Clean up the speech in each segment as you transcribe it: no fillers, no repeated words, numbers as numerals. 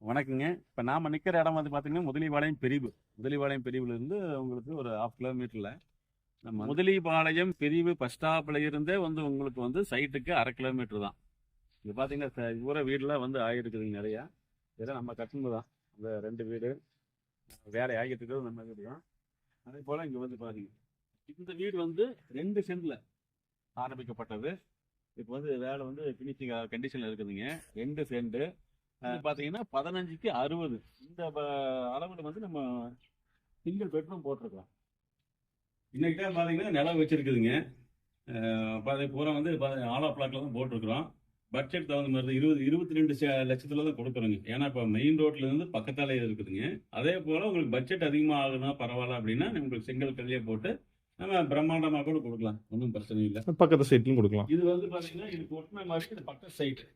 வணக்கங்க. இப்போ நாம நிற்கிற இடம் வந்து பார்த்தீங்கன்னா முதலிபாளையம் பிரிவு. முதலிபாளையம் பிரிவுலேருந்து உங்களுக்கு ஒரு 1/2 கிலோமீட்டரில் நம்ம முதலிபாளையம் பிரிவு பஸ் ஸ்டாப்பில் இருந்தே வந்து உங்களுக்கு வந்து சைட்டுக்கு 1/2 கிலோமீட்டர் தான். இங்கே பார்த்தீங்கன்னா பூரா வீடெலாம் வந்து ஆகிருக்குதுங்க நிறையா. இதெல்லாம் நம்ம கட்டணம் தான். இந்த 2 வீடு வேலை ஆகிட்டு இருக்கிறது நம்ம வீடு தான். அதே போல் இங்கே வந்து பாருங்க, இந்த வீடு வந்து 2 சென்டில் ஆரம்பிக்கப்பட்டது. இப்போ வந்து வேலை வந்து ஃபினிஷிங் கண்டிஷனில் இருக்குதுங்க. 2 சென்ட் பார்த்தீங்கன்னா 15க்கு 60 இந்த அளவில் வந்து நம்ம சிங்கிள் பெட்ரூம் போட்டிருக்கோம். இன்னைக்கு தான் பார்த்தீங்கன்னா நிலம் வச்சிருக்குதுங்க. பூரா வந்து ஆலா பிளாக்ல தான் போட்டிருக்கிறோம். பட்ஜெட் தகுந்த மாதிரி 22 லட்சத்துல தான் கொடுக்குறோங்க. ஏன்னா இப்போ மெயின் ரோட்ல இருந்து பக்கத்தாலே இருக்குதுங்க. அதே போல உங்களுக்கு பட்ஜெட் அதிகமாக ஆகுதுன்னா பரவாயில்ல அப்படின்னா உங்களுக்கு செங்கல் கல்லையே போட்டு நம்ம பிரம்மாண்டமாக கூட கொடுக்கலாம். ஒன்றும் பிரச்சனை இல்லை. பக்கத்து சைட்லையும் கொடுக்கலாம். இது வந்து பார்த்தீங்கன்னா இது ஒட்டுமை மாதிரி இது பக்கத்து சைட்டு.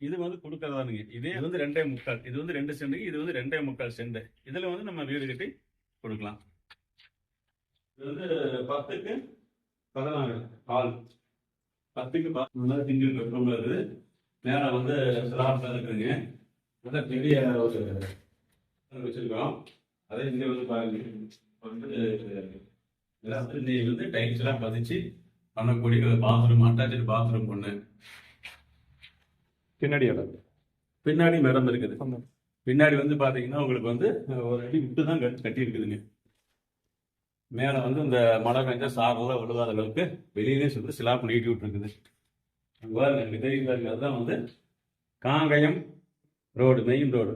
இது வந்து கொடுக்கறதானுங்க. இதே வந்து 2.25. இது வந்து 2 சென்ட். இது வந்து 2.25 சென்ட். இதுல வந்து நம்ம வீடு கட்டி கொடுக்கலாம். இது வந்து 10க்கு 14 ஹால். 10க்கு 14 சிங்கிள் பெட்ரூம் இருக்குது. மேல வந்து ஸ்லாப் இருக்குதுங்க. நல்ல பெரிய ஒரு வச்சிருக்கோம். அதே இங்க வந்து பாருங்க வந்து எல்லாம் வந்து டைல்ஸ் எல்லாம் பதிச்சு பண்ணக்கூடிய பாத்ரூம், அட்டாச்சு பாத்ரூம் ஒண்ணு. பின்னாடி மரம் இருக்குது. பின்னாடி வந்து பாத்தீங்கன்னா உங்களுக்கு வந்து ஒரு அடி விட்டு தான் கட்டி இருக்குதுங்க. மேல வந்து இந்த மழை பெஞ்சா சாரெல்லாம் விழுவாத அளவுக்கு வெளியிலே சொல்லி சிலாப்பு நீட்டி விட்டுருக்குது. அதுதான் வந்து Kangayam road, main road.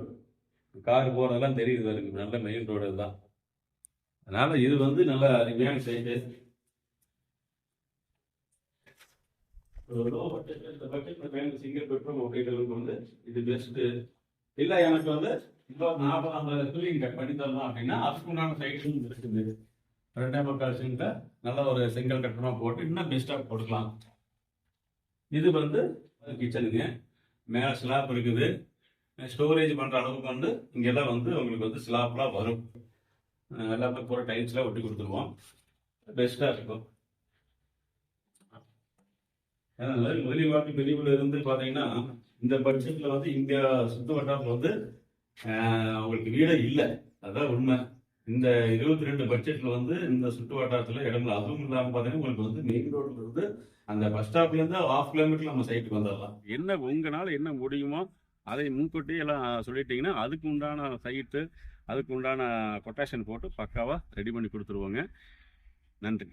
Car போறதெல்லாம் தெரியுது பாருங்க. நல்ல மெயின் ரோடு தான். அதனால இது வந்து நல்ல அருமையான சைடு. சிங்கிள் பெட்ரூம் அப்படிங்கிறதுக்கு வந்து இது பெஸ்ட். இல்லை எனக்கு வந்து இப்போ 40-50 ஸ்கூலிங் பண்ணி தரலாம் அப்படின்னா அதுக்குண்டான சைட்ஸும் இருக்குது. 2.25 சென்ட்ல நல்ல ஒரு செங்கல் கட்டணமா போட்டு இன்னும் பெஸ்ட்டாக கொடுக்கலாம். இது வந்து கிச்சனுங்க. மேலே ஸ்லாப் இருக்குது. ஸ்டோரேஜ் பண்ணுற அளவுக்கு வந்து இங்கெல்லாம் வந்து உங்களுக்கு வந்து ஸ்லாப்லாம் வரும். எல்லாமே பூரா டைல்ஸ்லாம் ஒட்டி கொடுத்துருவோம். பெஸ்ட்டாக இருக்கும். முதலிபாளையம் பிரிவுல இருந்து பாத்தீங்கன்னா இந்த பட்ஜெட்ல வந்து இந்தியா சுத்து வட்டாரத்துல வந்து உங்களுக்கு வீடே இல்லை. அதான் உண்மை. இந்த 22 பட்ஜெட்ல வந்து இந்த சுற்று வட்டாரத்துல இடங்கள் அதுவும் இல்லாம பாத்தீங்கன்னா உங்களுக்கு வந்து மெயின் ரோட்ல இருந்து அந்த பஸ் ஸ்டாப்ல இருந்து 1/2 கிலோமீட்டர் நம்ம சைட்டுக்கு வந்துடலாம். என்ன உங்களால என்ன முடியுமோ அதை முன்கூட்டியே எல்லாம் சொல்லிட்டீங்கன்னா அதுக்கு உண்டான சைட்டு, அதுக்கு உண்டான கொட்டேஷன் போட்டு பக்காவா ரெடி பண்ணி கொடுத்துருவோங்க. நன்றி.